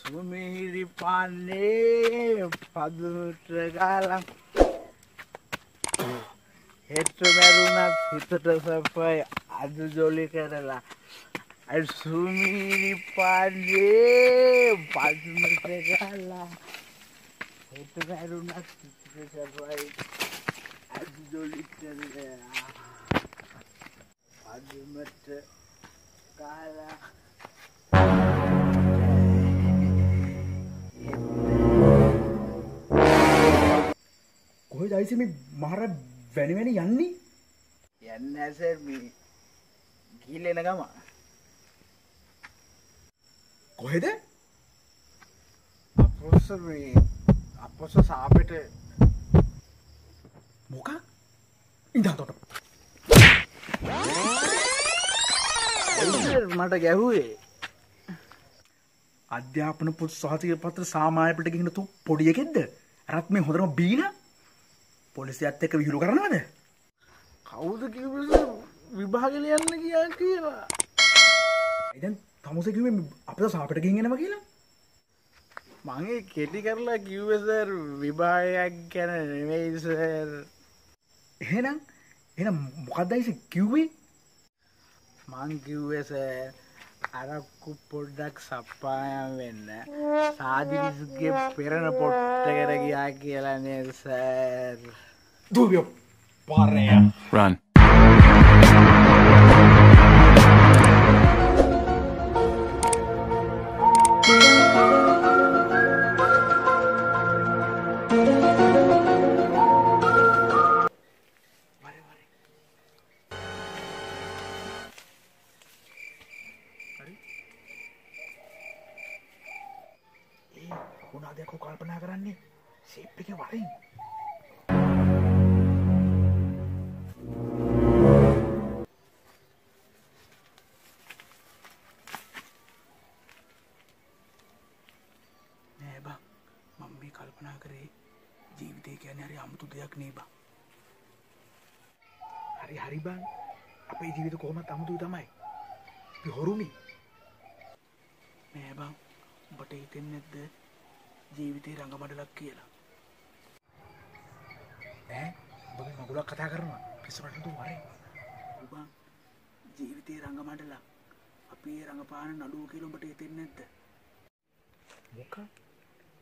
සුමිරි පාන්නේ පදුට ගාලම් හෙට මැරුණත් හිතට සපයි අද ජොලි කරලා අයි සුමිරි පාන්නේ පදුට ගාලා හෙට මැරුණත් හිතට සපයි අද ජොලි කරලා පදුමට ගාලා කොහෙද අයිසි මේ මහර වැනි යන්නේ? යන්නේ සර් මේ ගිහිල්ලා එන ගම. කොහෙද? අපොස සාපෙට මොකක්? ඉඳන් තොට. මට ගැහුවේ අධ්‍යාපන පොත් සහතික පත්‍ර සාමාන්‍යපිට ගිහින් තු පොඩි එකෙක්ද? අරත් මේ හොඳටම බීලා පොලිසියත් එක්ක විහිළු කරනවද? කවුද කිව්වේ විභාගෙ ලියන්න කියලා? දැන් තමුසේ කිව්වේ අපිට සාපෙට ගිහින් එනවා කියලා? මම ඒ කෙටි කරලා කිව්වේ සර් විභාගයක් ගැන නෙමෙයි සර්. එහෙනම් මොකක්ද අයිසි කිව්වේ? මං කිව්වේ සර් අරක්කු පොඩ්ඩක් සප්පායම් වෙන්න සාදිවිසුගේ පෙරණ පොට්ටකට ගියා කියලා නේද සර්? දුවියෝ පාරේ run මොනවද යකෝ කල්පනා කරන්නේ? ෂේප් එකේ වරින් නෑ බං මම මේ කල්පනා කරේ ජීවිතය කියන්නේ හරි අමුතු දෙයක් නේ බං. හරි බං අපේ ජීවිත කොහොමද අමුතුයි තමයි. අපි හොරුනේ. නෑ බං ඔබට හිතෙන්නේ නැද්ද ජීවිතේ රංගමඩලක් කියලා? ඔබගේ මගුලක් කතා කරනවා පිස්සුවට තු වරේ. ඔබ ජීවිතේ රංගමඩලක් අපි ඒ රංගපාන නඩුව කියලා ඔබට හිතෙන්නේ නැද්ද? මොකක්?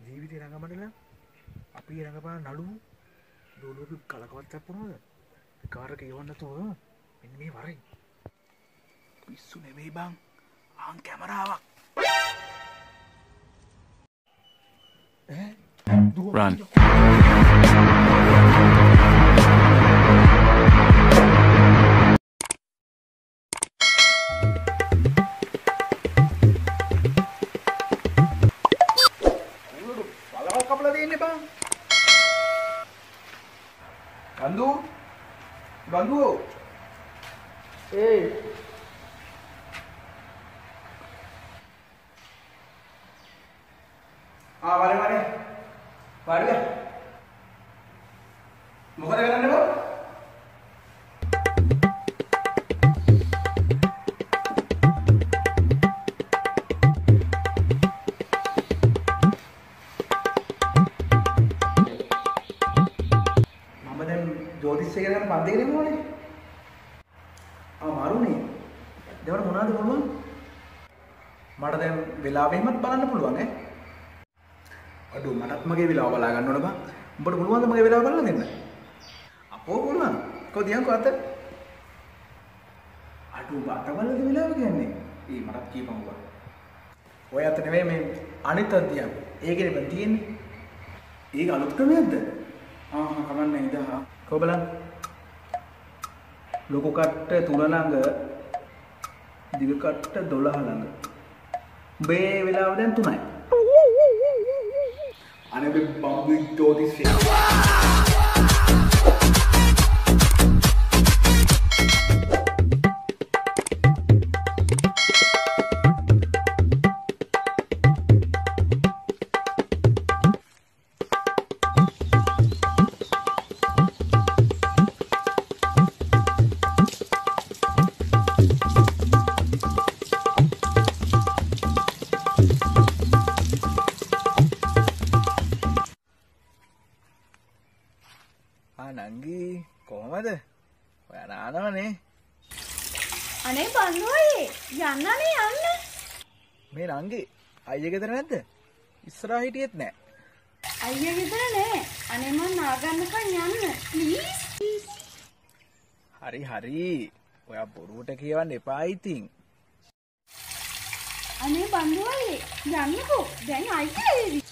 ජීවිතේ රංගමඩලක් අපි ඒ රංගපාන නඩුව දොළුවක කලකවත් අපනවද? කාරක යවන්න නැතුව මෙන්න මේ වරේ. පිස්සු නෙමෙයි බං ආන් කැමරාවක්. run බලවල් කපලා දෙන්නේ බං. බන්දු වරේ මොකද කරන්නේ බං? මම දැන් ජෝතිෂය ගැන පන්තිගෙන යනවානේ. මාරුනේ. දෙවන මොනවද පුළුවන්? මට දැන් වෙලාවෙමත් බලන්න පුළුවන් ඈ. අඩෝ මටත් මගේ වෙලාව බලා ගන්න ඕන බං. උඹට පුළුවන්ද මගේ වෙලාව බලලා දෙන්න? අපෝ පුළුවන්. කොහොද යන්කෝ අත? අඩෝ බතවලද වෙලාව කියන්නේ? මටත් කියපන් බං. ඔය අත නෙවෙයි මේ අනිත් අධ්‍යයන. ඒකනේ බං තියෙන්නේ. ඒක අලුත් ක්‍රමයක්ද? කමන්නේ ඉඳා. කො බලන්න. ලොකු කට්ට 3 ළඟ දිග කට්ට 12 ළඟ. උඹේ වෙලාව දැන් 3යි. අනේ බම්බු ජෝතිෂය නංගි කොහමද? ඔයා නානවනේ. අනේ බන්දුවයි යන්නනේ යන්න. මේ නංගි අයියා ගෙදර නැද්ද? ඉස්සරහා හිටියෙත් නෑ. අයියා ගෙදර නෑ. අනේ මං නාගන්නකන් යන්න. ප්ලීස්. හරි. ඔයා බොරුවට කියවන්න එපා ඉතින්. අනේ බන්දුවයි යන්නකෝ. දැන් අයියා එවි.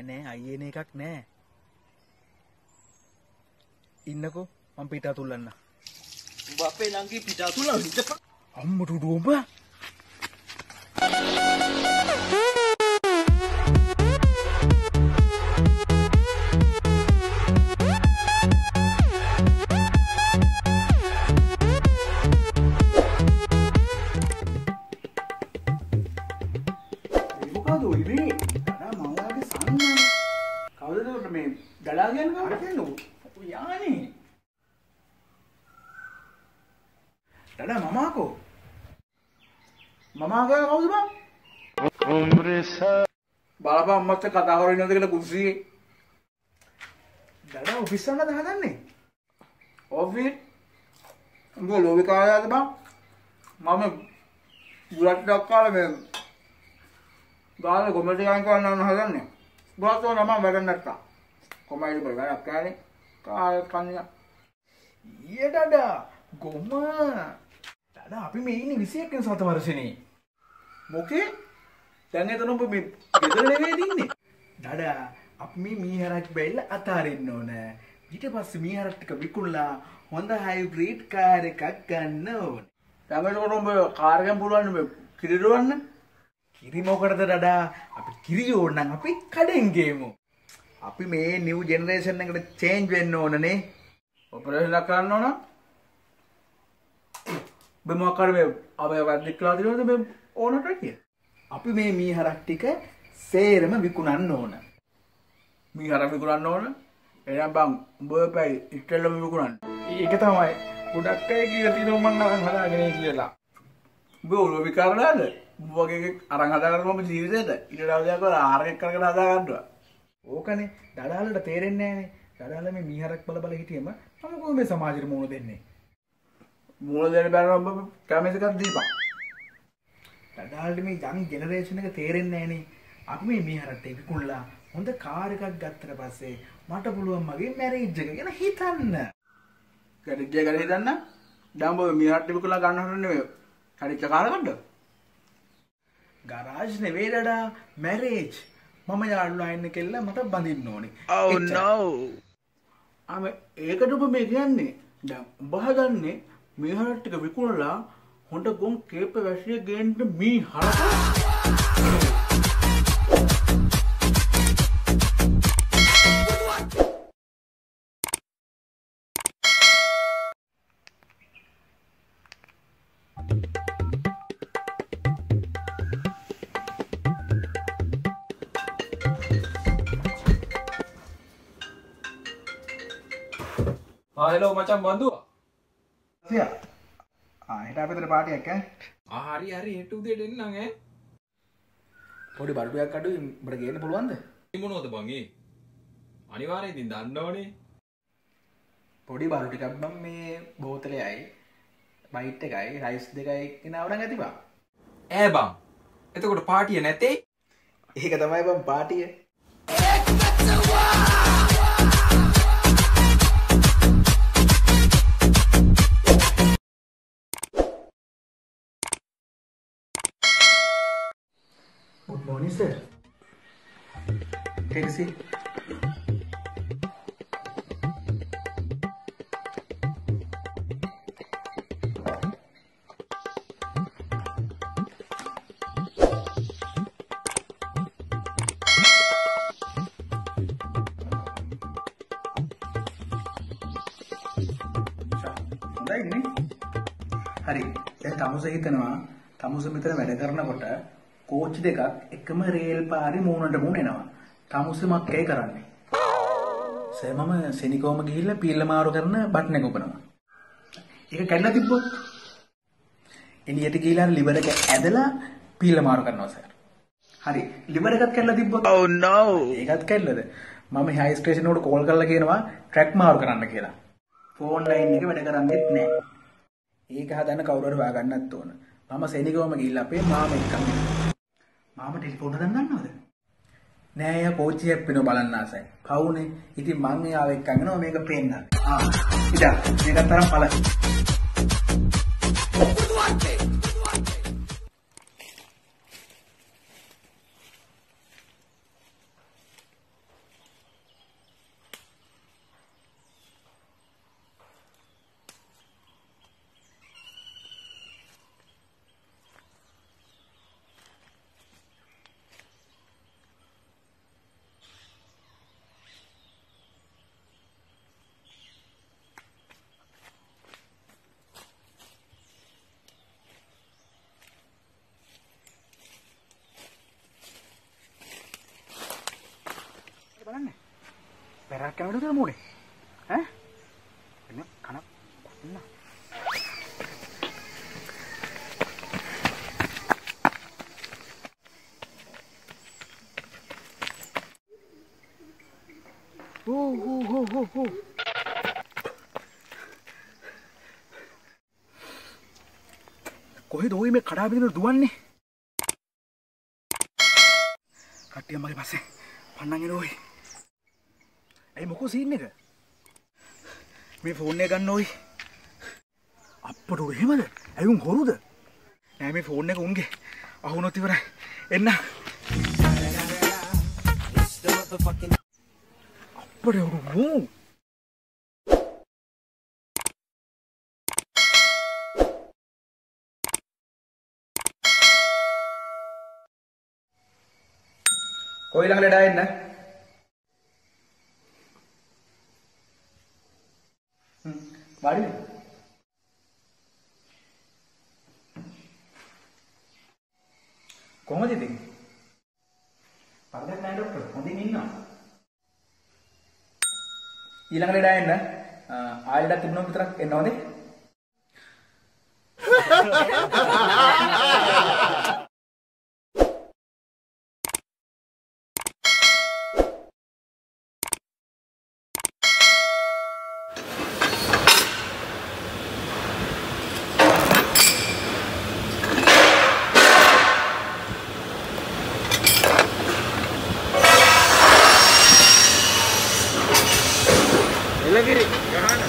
නෑ අයියේන එකක් නෑ. ඉන්නකෝ මම පිටා තුල්ලන්න. උඹ අපේ නංගි පිටා තුලන ඉඳපන්. අම්මට උඹ. මොකද ඔය මේ දඩා මංගලගේ සන්න කවුද මේ දඩා කියන්නේ කවුද කියන්නේ යානේ දඩා මමාකෝ කවුද බං බලපන් අම්මත් එක්ක කතා කරගෙන ඉන්නද කියලා කුස්සියේ දඩා ඔෆිස් යන්නද හදන්නේ ඔෆිස් උඹ ලෝබි කායාද බං මම බුලත් දක්කාලා මේ ගාන කොමඩි ගාන කරන්න හදන්නේ. බාස් වල මම වැඩ නැත්තා. කොමඩි බල වැඩක් කරන්නේ. කාය කන්‍යා. ඊයේ දඩා ගොම. දඩා අපි මේ ඉන්නේ 21 වෙනි සත වර්ෂනේ. මොකේ? දැන් එතන ඔබ මේ ගෙදර නෙවෙයි ඉන්නේ. දඩා අපි මේ මීහරක් බැල්ල අතාරින්න ඕන. ඊට පස්සේ මීහරක් ටික විකුණලා හොඳ හයිබ්‍රිඩ් කාර් එකක් ගන්න ඕන. දැන් එතකොට ඔබ කාර් එකෙන් පුළුවන් මේ කිරිරවන්න. කිරි මොකටද දඩා අපි කිරි ඕනනම් අපි කඩෙන් ගේමු. අපි මේ නිව් ජෙනරේෂන් එකට චේන්ජ් වෙන්න ඕනනේ. ඔපරේෂන් එකක් කරන්න ඕන. බෙමෝ කරේ අපි වැඩි කියලා දිනවද මේ ඕනට කිය. අපි මේ මීහරක් ටික සේරම විකුණන්න ඕන. මීහරක් විකුණන්න ඕන. එහෙනම් බං උඹ පැයි ඉස්සෙල්ලම විකුණන්න. ඒක තමයි ගොඩක් අය කියලා තියෙනවා මම අරන් හදාගෙන කියලා. උඹ ඔලුව විකාරලාද? වගේ අරන් හදාගන්න මම ජීවිතේට ඊට දවසක් වල ආරෙක් කරගෙන හදා ගන්නවා. ඕකනේ දඩාලට තේරෙන්නේ නැහනේ. දඩාල මේ මීහරක් බල හිටියම මම කොහොමද මේ සමාජෙට මුණ දෙන්නේ? මුණ දෙන්න බැරනම් ඔබ කැමති එකක් දීපන්. දඩාලට මේ යන් ජෙනරේෂන් එක තේරෙන්නේ නැහනේ. අපි මේ මීහරට විකුණලා හොඳ කාර් එකක් ගත්තට පස්සේ මට පුළුවන් මගේ මැරේජ් එක ගැන හිතන්න. කඩිජ්ජ ගැන හිතන්න? දැන් ඔබ මීහරට විකුණලා ගන්න හදන්නේ නෙවෙයි. කඩිජ්ජ කාර් ගන්නද? ගරාජ් නෙවෙයි දඩා මැරේජ්. මම යාළුවා ඉන්න කෙල්ල මට බඳින්න ඕනේ. Oh no. ඒකට ඔබ මේ කියන්නේ දැන් ඔබ හදන්නේ මීහරක් ටික විකුණලා හොඳ ගොන් කේප වැසිය ගේන්න මීහරක. hello macam bandu. සියා. හෙට අපිට පාටියක් ඈ. හරි හෙට උදේට එන්නම් ඈ. පොඩි බඩුවක් අඩුයි උඹට ගේන්න පුළුවන්ද? මොනවද බං ඒ? අනිවාර්යෙන් ඉතින් දන්නවනේ. පොඩි බඩු ටිකක් බං මේ බෝතලෙයි බයිට් එකයි රයිස් දෙකයි ගෙනාවනම් ඇති බං. ඈ බං. එතකොට පාටිය නැතේ? ඒක තමයි බං පාටිය. Good morning, sir. Take a seat. හරි. දැන් තමුස හිතනවා තමුස මෙතන වැඩ කරනකොට කෝච් දෙකක් එකම රේල් පාරේ මූණට මූණ එනවා. තමුසෙමක් ඒ කරන්නේ. සර් මම සෙනිකෝම ගිහිල්ලා පීල්ල මාරු කරන බටන් එක උපනවා. ඒක කැඩලා තිබ්බොත් එළියට ගිහිල්ලා ලිවර් එක ඇදලා පීල්ල මාරු කරනවා සර්. හරි. ලිවර් එකත් කැඩලා තිබ්බොත් Oh no. ඒකත් කැඩලාද? මම හයි ස්ටේෂන් එකට කෝල් කරලා කියනවා ට්‍රැක් මාරු කරන්න කියලා. ෆෝන් ලයින් එක වැඩ කරන්නේත් නැහැ. ඒක හදන්න කවුරු හරි හොයාගන්නත් ඕන. මම සෙනිගවම ගිහිල්ලා අපේ මාම එක්කන් එනවා. මාම ටෙලිෆෝන් හදන්න දන්නවද? නෑ යා කෝච්චි හැප්පෙනව බලන්න ආසයි. කවුනේ? ඉතින් මං එයාව එක්කන් එනවා මේක පේන්න. ඉතින් මේකත් තරම් පළ. බලන්න. පෙරක් යනකොට උදේ මොඩේ. ඈ? එන්න කන කොන්න. ඕ. කොහෙද ඔය මේ කඩා බිඳලා දුවන්නේ? කට්ටිය මගේ පස්සේ පන්නන් එන ඔය. ඇයි මොකෝ සීන් එක? මේ ෆෝන් එක ගන්න ඔයි. අප්පට උඩ එහෙමද? ඇයි උන් හොරුද? නෑ මේ ෆෝන් එක උන්ගේ. අහුනොත් ඉවරයි. එන්න. අප්පට උඩ කොයි ළඟ ලඩා එන්න? වාඩි වෙන්න. කොහොමද ඉතින්? පරදක් නෑ ડોක්ටර්. හොඳින් ඉන්නවා. ඊළඟ ලඩා එන්න. ආයෙත් තිබුණොත් විතරක් එන්න හොඳේ. එළගිරි ගහන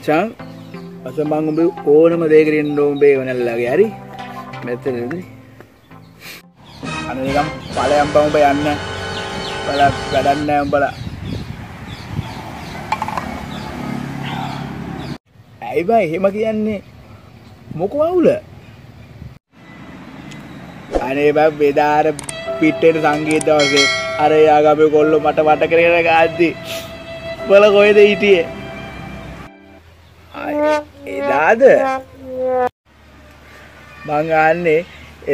මචං අස මං උඹ ඕනම දෙයකට ඉන්න උඹේ වනල්ලාගේ හරි මෙතනද අනේ නිකම් ඵලයන් බම් උඹ යන්න බල වැඩක් නැහැ උඹලා ඇයි බයි එහෙම කියන්නේ මොකෝ අවුල අනේ බං බෙදාර පිටේට සංගීත දවසේ අර යාගමේ කොල්ලෝ මට වට කරගෙන ගාද්දි බල කොහෙද හිටියේ එදාද මං ආන්නේ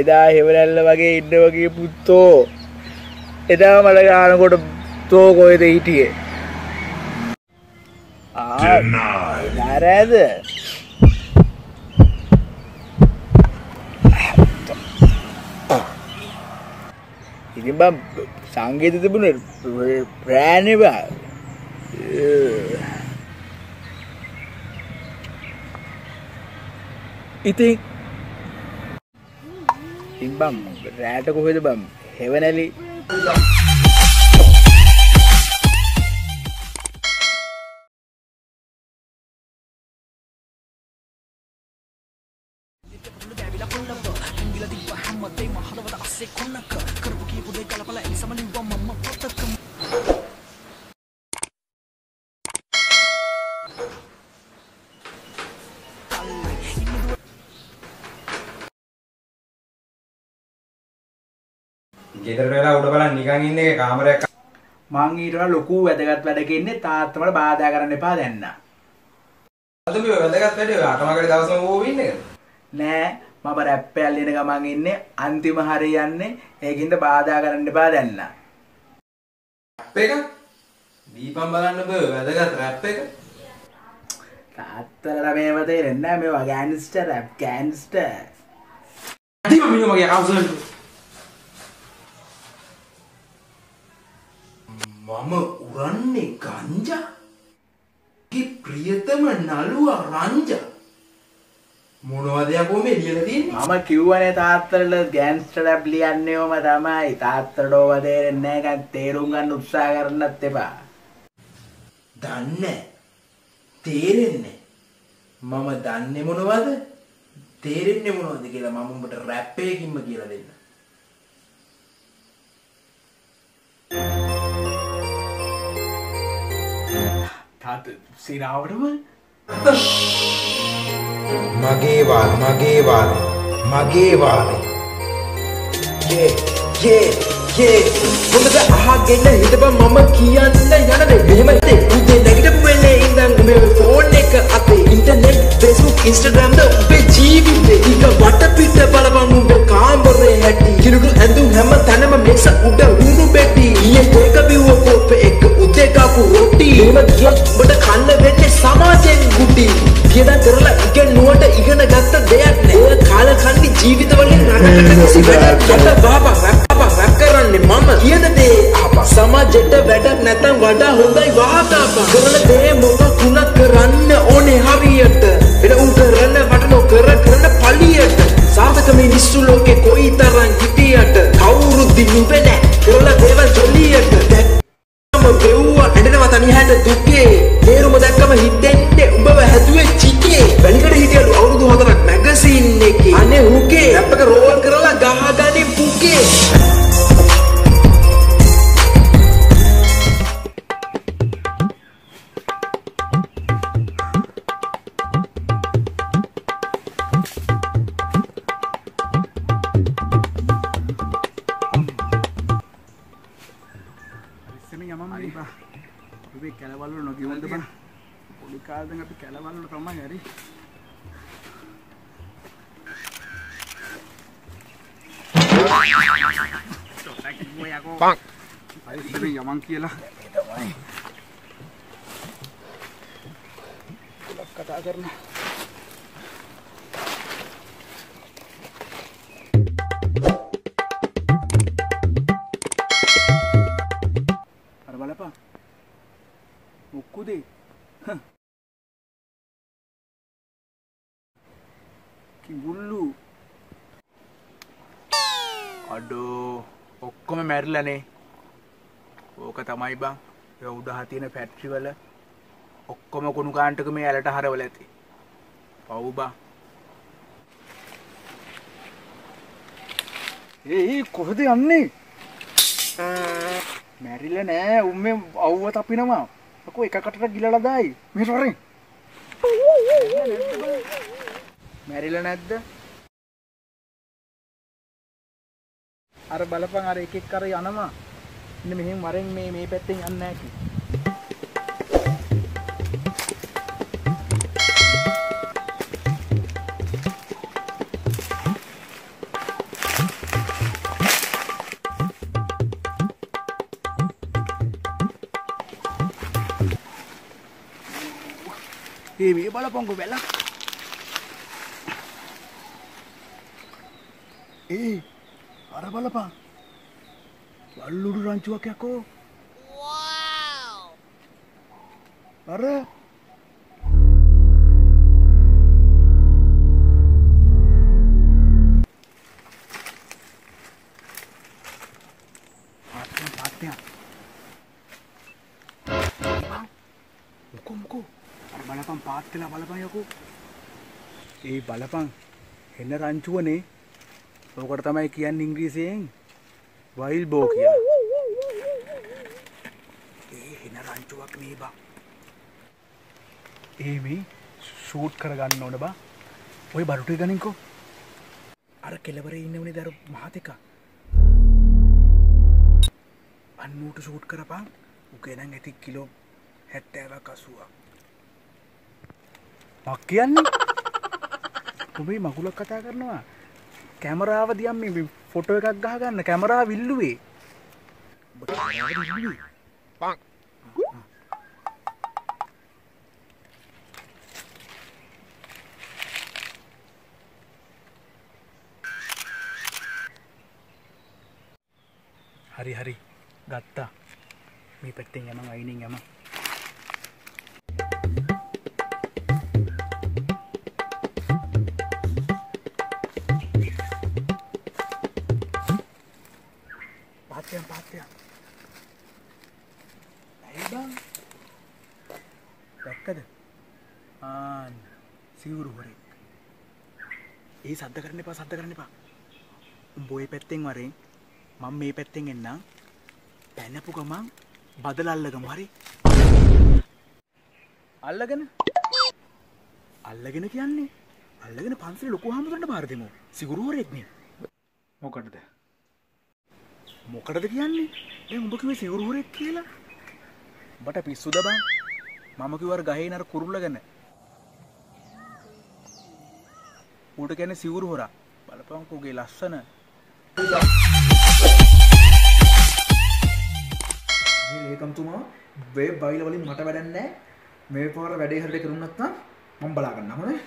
එදා හෙවණැල්ල වගේ ඉන්න වගේ පුත්තෝ එදා මට ගානකොට තෝ කොහෙද හිටියේ නාරද ඉතින් බං සංගීත තිබුණේ ප්‍රෑනේ බං ඉතින් බම් රැට කොහෙද බම් හෙවණැලි ගෙදර වෙලා උඩ බලන් නිකන් ඉන්න එක කාමරයක් මං ඊට වඩා ලොකු වැදගත් වැඩක ඉන්නේ තාත්තමට බාධා කරන්න එපා දැන්න. අද මේ වැදගත් වැඩේ අටමකට දවසම ඕව ඉන්නේ නෑ මම රැප් එකක් ලියන ගමන් ඉන්නේ අන්තිම හරිය යන්නේ ඒකින්ද බාධා කරන්න එපා දැන්න. රැප් එක දීපම් බලන්න බෑ වැදගත් රැප් එක තාත්තලා මේව තේරෙන්නේ නෑ මේවා ගෑන්ස්ටර් රැප් ගෑන්ස්ටර්. දීපම් මිනිහ මගේ අවසන් මම උරන්නේ ගංජා කි ප්‍රියතම නළුවා රංජා මොනවද යකෝ මේ ලියලා තියෙන්නේ මම කිව්වනේ තාත්තලට ගෑන්ස්ටර් රැප් ලියන්නේවම තමයි තාත්තලට ඕව තේරෙන්නේ නැහැ ගන්න තේරුම් ගන්න උත්සාහ කරන්නත් එපා දන්නේ තේරෙන්නේ මම දන්නේ මොනවද තේරෙන්නේ මොනවද කියලා මම උඹට රැප් එකකින්ම කියලා දෙන්න තාත්ත සිරාවටම මගේ වාරේ හොඳට අහගෙන හිටපන් මම කියන්න යන දේ මෙහෙම හිතේ උදේ නැගිටපු වෙලේ ඉඳන් මේ ෆෝන් එක අතේ ඉන්ටර්නෙට් Facebook Instagram ද ඔබේ ජීවිතේ ටික වටපිට බලපන් උඹේ කාමරේ හැටි කිරුළු ඇඳුම් හැම තැනම මේස උඩ උණු බෙටි ඊයේ දෙක බිව්ව පොප් එක උදේ කාපු රොටි එහෙම ගියත් ඔබට කන්න වෙන්නේ සමාජයෙන් ගුටි කියදා කරලා ඉගෙනුවට ඉගෙන ගත්ත දෙයක් නෑ ඔය කාල කන්දි ජීවිත වලින් රටකට කිසි වැඩක් බාබා රැප් කරන්නේ මම කියන දේ ආපා සමාජයට වැඩක් නැතම් වඩා හොඳයි වාතාපා කරන දේ මොකකුණක් කරන්න ඕනේ හරියට වෙන උන් කරන වට නොකර කරන පළියට සාර්ථක මිනිස්සු ලෝකේ කොයි තරම් හිටියට කවුරුත් දිනුවේ නෑ කරලා දේවල් ජොලියට දැක්කම වෙව්වා ඇඬෙනවා තනියහට දුකේ තේරුම දැක්කම හිතෙන්නේ උඹව හැදුවේ චිකේ වැලිකඩ හිටියලු අවුරුදු 4ක් මැගසින් එකේ අනේ හුකේ රැප් එක රෝල් කරලා ගහගන්නේ පුකේ අපි කැලවල නොකියුම්ද බං පොඩි කාලෙන් අපි කැලවල තමයි හරි බං අයි ඉතින් යමන් කියලා තමයි කතා කරන අර බලපන් මුක්කුදේ කිඹුල්ලු අඩෝ ඔක්කොම මැරිලානේ ඕක තමයි බං ඒ උඩ හතින ෆැක්ටරි වල ඔක්කොම කුණු කාන්ටක මේ ඇලට හරවල ඇති. පව් බා. ඒ කොහෙද යන්නේ? මැරිලා නෑ උම්මේ අවුව තපිනවා. අකෝ එකකටට ගිලලා දායි. මෙහෙට වරෙන්. මැරිලා නැද්ද? අර බලපන් අර එකෙක් කර යනවා. ඉන්න මෙහෙන් වරෙන් මේ පැත්තෙන් යන්නේ නැහැ කි. මේ බලපංකො වැලා. අර බලපන්. වල්ලුඩු රංචුවක් යකෝ. Wow! අර පාත්‍යා. මොකෝ අර බලපන් පාත් වෙලා බලපන් යකෝ. ඒ බලපන් එන රංචුවනේ. ඕකට තමයි කියන්නේ ඉංග්‍රීසියෙන් වයිල් බෝ කියලා. එන රංචුවක් නේ බා. මේ ෂූට් කරගන්න ඕන බා. ඔය බරුටේ ගනින්කෝ. අර කෙලවරේ ඉන්න උනේ දර මහතෙක්. අන්නූට ෂූට් කරපන්. උගේ නම් ඇති කිලෝ 70ක් 80ක්. මක් කියන්නේ? ඔබේ මගුලක් කතා කරනවා. කැමරාව දිහා මේ ෆොටෝ එකක් ගහ ගන්න කැමරාව විල්ලුවේ. හරි ගත්තා. මේ පැත්තෙන් යමන් අයිනින් යමන්. පාත්‍යා. ඇයි බං? දැක්කද? සිවුරු හොරෙක්. සද්ද කරන්න එපා. උඹ ඔය පැත්තෙන් වරෙන් මම මේ පැත්තෙන් එන්නම්. පැනපු ගමන් බදලා අල්ලගමු හරි? අල්ලගෙන කියන්නේ? අල්ලගෙන පන්සලේ ලොකු හාමුදුරන්ට බාර දෙමු. සිවුරු හොරෙක් නේ. මොකටද? මොකටද කියන්නේ? දැන් උඹ කිව්වේ සිවුරු හොරෙක් කියලා. උඹට පිස්සුද බං? මම කිව්වර ගහේ නර කුරුල්ල ගැන. ඌට කියන්නේ සිවුරු හොරා. බලපන් කෝගේ ලස්සන. මේ ඒකම්තුමා වේ බයිල වලින් මට වැඩක් නැහැ. මේ පාර වැඩේ හරියට කරුණ නැත්නම් මම බලා ගන්නම් නේ.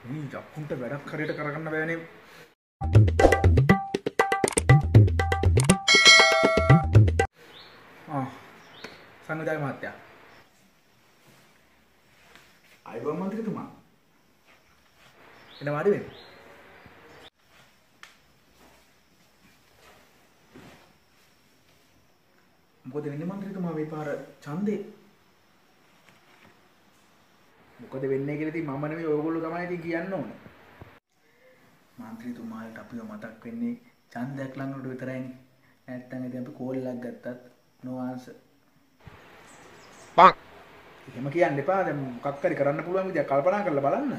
මේ යක්කුන්ට වැඩක් හරියට කරගන්න බෑනේ. සංගදාය මහත්තයා. අයබම් මන්ත්‍රීතුමා. එන වාඩි වෙන්න. මොකද වෙන්නේ මන්ත්‍රීතුමා මේ පාර ඡන්දේ? මොකද වෙන්නේ කියලා ඉතින් මම නෙමෙයි ඔයගොල්ලෝ තමයි ඉතින් කියන්න ඕනේ. මන්ත්‍රීතුමාට අපිව මතක් වෙන්නේ ඡන්දයක් ළඟට විතරයිනේ. නැත්තම් ඉතින් අපි කෝල්ලක් ගත්තත් no answer. එහෙම කියන්න එපා. දැන් මොකක් හරි කරන්න පුළුවන් විදියක් කල්පනා කරලා බලන්න.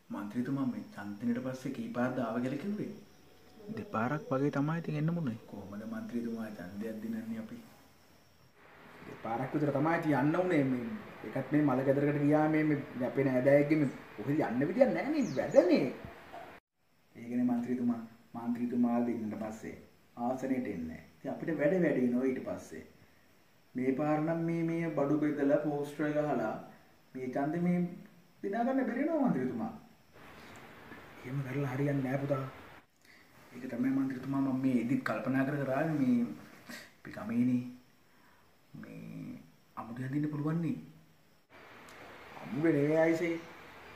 මන්ත්‍රීතුමා මේ ඡන්දිනේට පස්සේ කීපාරද ආව කියලා කිව්වේ? දෙපාරක් වගේ තමයි ඉතින් එන්න මුනේ. කොහොමද මන්ත්‍රීතුමා ඡන්දයක් දිනන්නේ අපි? දෙපාරක් විතර තමයි ඉතින් යන්න උනේ. මේ එකත් මේ මල ගෙදරකට ගියා මේ අපේ නෑදෑයෙක්ගේ මේ කොහෙද යන්න විදියක් නැහැ නේ වැඩනේ. ඒකනේ මන්ත්‍රීතුමා දෙන්නට පස්සේ ආසනෙට එන්නේ. ඉතින් අපිට වැඩ නෝ ඊට පස්සේ. මේ පාර නම් මේ බඩු බෙදලා පෝස්ටර් එක ගහලා මේ ඡන්දෙ මේ දිනා ගන්න බැරි නෝ මන්ත්‍රීතුමා. එහෙම කරලා හරියන්නේ නැහැ පුතා. ඒක තමයි මන්ත්‍රීතුමා මම මේ ඉදිත් කල්පනා කර ආවේ මේ අපි ගමේනේ මේ අමුඩ හදින්න පුළුවන් නේ. අමුඩ නෙවෙයි ආයිසේ.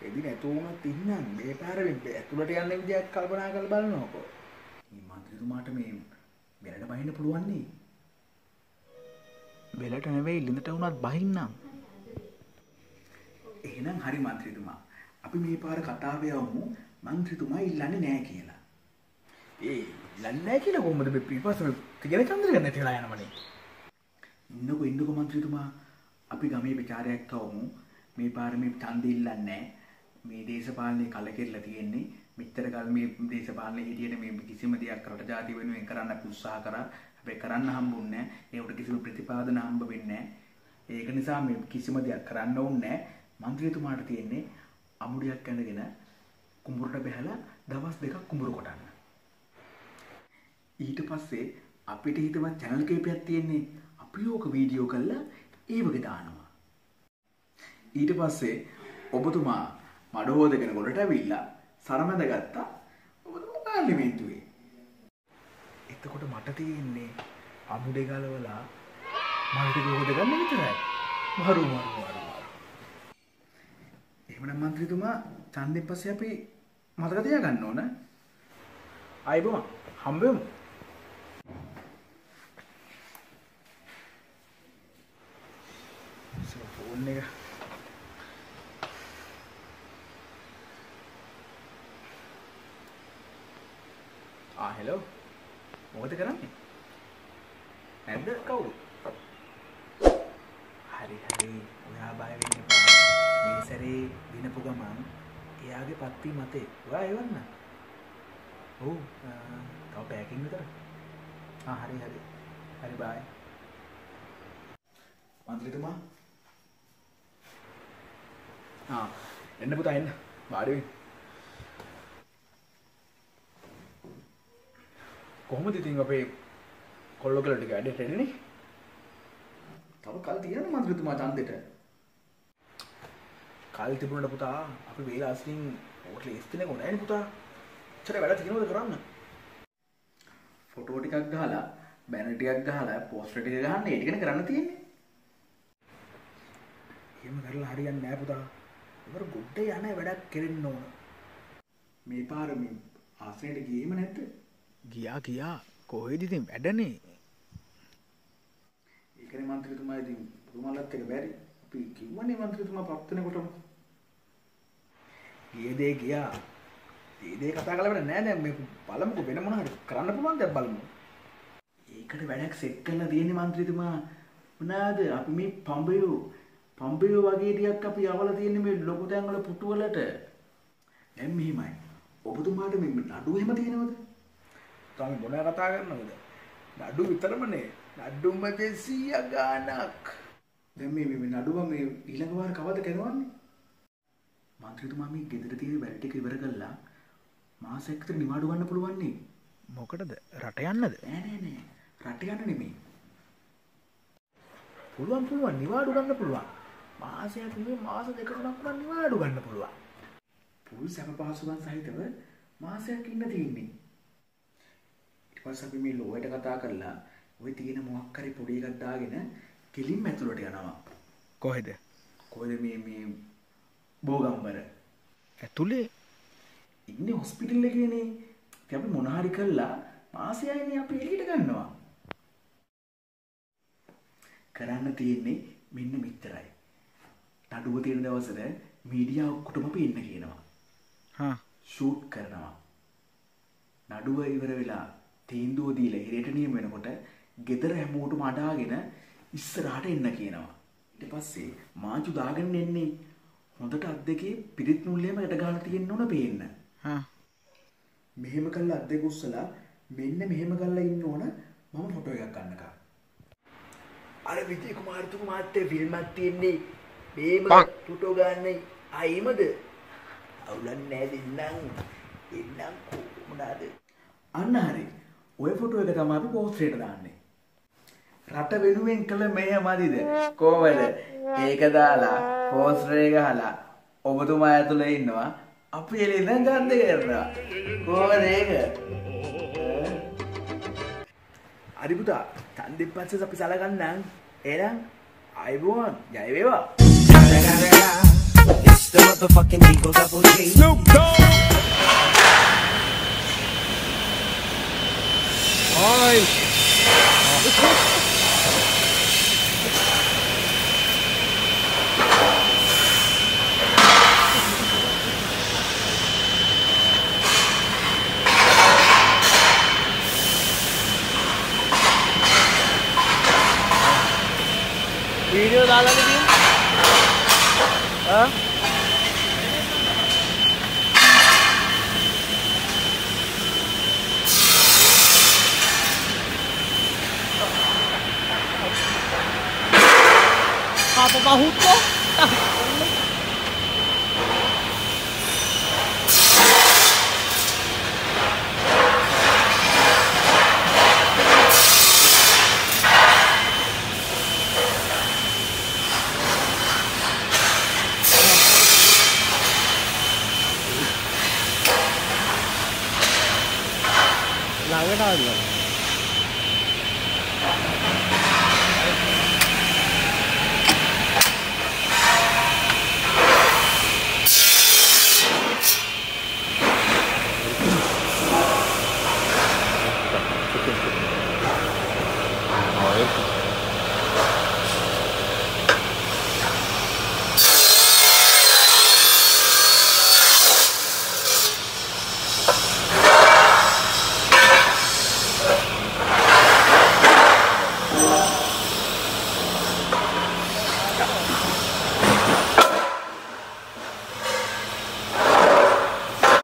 එදින ඇතුණත් ඉන්නම් මේ පාරෙන් ඇතුළට යන්න විදියක් කල්පනා කරලා බලනකො. මේ මන්ත්‍රීතුමාට මේ වෙනට බහින්න පුළුවන් නේ. වෙලට නෙවෙයි ලිඳට වුණත් බහින්නම්. එහෙනම් හරි මන්ත්‍රීතුමා. අපි මේ පාර කතාව යවමු මන්ත්‍රීතුමා ඉල්ලන්නේ නැහැ කියලා. ඉල්ලන්නේ නැහැ කියලා කොහොමද මේ පිටපස්සේ තියන චන්ද්‍ර ගන්න තියලා යනවනේ. ඉන්නකෝ මන්ත්‍රීතුමා. අපි ගමේ ਵਿਚාරයක් තවමු. මේ පාර මේ ඡන්ද ඉල්ලන්නේ නැහැ. මේ දේශපාලනේ කලකිරලා තියෙන්නේ. මෙච්චර කල් මේ දේශපාලනේ හිටියට මේ කිසිම දෙයක් රට ජාතිය වෙනුවෙන් කරන්න අපි උත්සාහ කරා. හැබැයි කරන්න හම්බුන්නේ නැහැ. ඒකට කිසිම ප්‍රතිපාදන හම්බ වෙන්නේ නැහැ. ඒක නිසා මේ කිසිම දෙයක් කරන්න ඕනේ නැහැ. මන්ත්‍රීතුමාට තියෙන්නේ අමුඩියක් ඇඳගෙන කුඹුරට බැහැලා දවස් 2ක් කුඹුර කොටන්න. ඊට පස්සේ අපිට හිතවත් channel කීපයක් තියෙන්නේ. අපි ඕක වීඩියෝ කරලා ඒ වගේ දානවා. ඊට පස්සේ ඔබතුමා මඩ හොදගෙන ගොඩට ඇවිල්ලා සරමැද ගත්තා. ඔබතුමා පාර්ලිමේන්තුවේ. එතකොට මට තියෙන්නේ අමුඩේ ගලවලා මල් ටික හොදගන්න විතරයි. මරු. එහෙමනම් මන්ත්‍රීතුමා ඡන්දෙන් පස්සේ අපි මතක තියාගන්න ඕන. ආයිබෝන් හම්බෙමු. ෆෝන් එක හෙලෝ මොකද කරන්නේ? නැද්ද කවුරු? හරි ඔයා බය වෙන්න එපා. මේ සැරේ දිනපු ගමන් එයාගේ පත්ති මතේ ඔයා එවන්න. ඔව් තව පැකින් විතර. හරි බයි. මන්ත්‍රීතුමා එන්න පුතා එන්න. වාඩි වෙන්න. කොහොමද ඉතින් අපේ කොල්ලෝ කියලා ටික වැඩට එන්නේ? තව කල් තියෙනවා මන්ත්‍රීතුමා ඡන්දෙට. කල් තිබුණාට පුතා අපි වේලාස්ලින් ඕකට ලේස්තිනේ කොහොමද පුතා? චර වැඩ තියෙනවද කරන්න? ෆොටෝ ටිකක් ගහලා බැනර් ටිකක් ගහලා පෝස්ටර් ටික ගහන්න ඒ ටිකනේ කරන්න තියෙන්නේ. එහෙම කරලා හරියන්නේ නැහැ පුතා. ඉවර ගොඩ යන වැඩක් කෙරෙන්න ඕන. මේ පාර මේ ආසනෙට ගියේම නැද්ද? ගියා කොහෙද ඉතින් වැඩනේ. ඒකනේ මන්ත්‍රීතුමා ඉතින් පුදුමලත් එක බැරි. අපි කිව්වනේ මන්ත්‍රීතුමා පත් වෙනකොටම. ගියා. ඒ දේ කතා කරලා වැඩ නෑ. දැන් මේ බලමුකෝ වෙන මොනවා හරි කරන්න පුළුවන් දෙයක් බලමු. ඒකට වැඩක් සෙට් කරලා තියෙන්නේ මන්ත්‍රීතුමා. මොනවාද අපි මේ පඹයෝ වගේ ටිකක් අපි යවලා තියෙන්නේ මේ ලොකු තැන් වල පුටු වලට. දැන් මෙහිමයි. ඔබතුමාට මේ නඩුව එහෙම තියෙනවද? තම මොන කතා කරනවද? නඩු විතරමනේ. නඩුම 200 ගාණක්. දැන් මේ නඩුව මේ ඊළඟ වාර කවද කරනවන්නේ? මන්ත්‍රීතුමා මේ ගෙදර තියෙන වැඩ ටික ඉවර කළා මාසයක් විතර නිවාඩු ගන්න පුළුවන් නේ. මොකටද? රට යන්නද? නෑ. රට යන්න නෙමෙයි. පුළුවන් නිවාඩු ගන්න පුළුවන්. මාසයක් නෙමෙයි මාස දෙකකට නම් නිවාඩු ගන්න පුළුවන්. පුල් සැප පහසුකම් සහිතව මාසයක් ඉන්න තියෙන්නේ. ඊට පස්සේ අපි මේ ලෝයට කතා කරලා ওই තියෙන මොකක් හරි පොඩි එකක් දාගෙන කෙලින්ම ඇතුළට යනවා. කොහෙද මේ බෝගම්බර ඇතුලේ ඉන්නේ හොස්පිටල් එකේනේ. ඉතින් අපි මොන හරි කළා මාසයයිනේ අපි එළියට ගන්නවා. කරන්න තියෙන්නේ මෙන්න මෙච්චරයි. නඩුව තියෙන දවසට මීඩියා ඔක්කොටම අපි එන්න කියනවා. ෂූට් කරනවා. නඩුව ඉවර වෙලා තීන්දුව දීලා හිරේට නියම වෙනකොට ගෙදර හැමෝටම අඩාගෙන ඉස්සරහට එන්න කියනවා. ඊට පස්සේ මාජු දාගෙන එන්නේ. හොඳට අත් දෙකේ පිරිත් මුල්ලේම යට ගහලා තියෙන්න ඕන පේන්න. මෙහෙම කළා අත් දෙක උස්සලා මෙන්න මෙහෙම කරලා ඉන්න ඕන. මම ෆොටෝ එකක් ගන්නකම්. අර විජේ කුමාරතුමාට ෆිල්මක් තියෙන්නේ. මේම ෆොටෝ ගන්නයි අයිමද? අවුලක් නැහැ දෙන්නම් කොහොමද? අන්න හරි. ඔය ෆොටෝ එක තමයි අපි පෝස්ටරේට දාන්නේ. රට වෙනුවෙන් කළ මෙහෙමදිද? කොහමද? ඒක දාලා පෝස්ටරේ ගහලා ඔබතුමා ඇතුලේ ඉන්නවා. අපි එළියෙන් ගන්න කරනවා. කොහොමද ඒක? හරි පුතා. ඡන්දෙන් පස්සේ අපි සලකන්නම්. එහෙනම් ආයිබෝන් ජය වේවා. It's the motherfucking Eagle Double G. Snoop Dogg. All right. Pahuto. Lawan apa?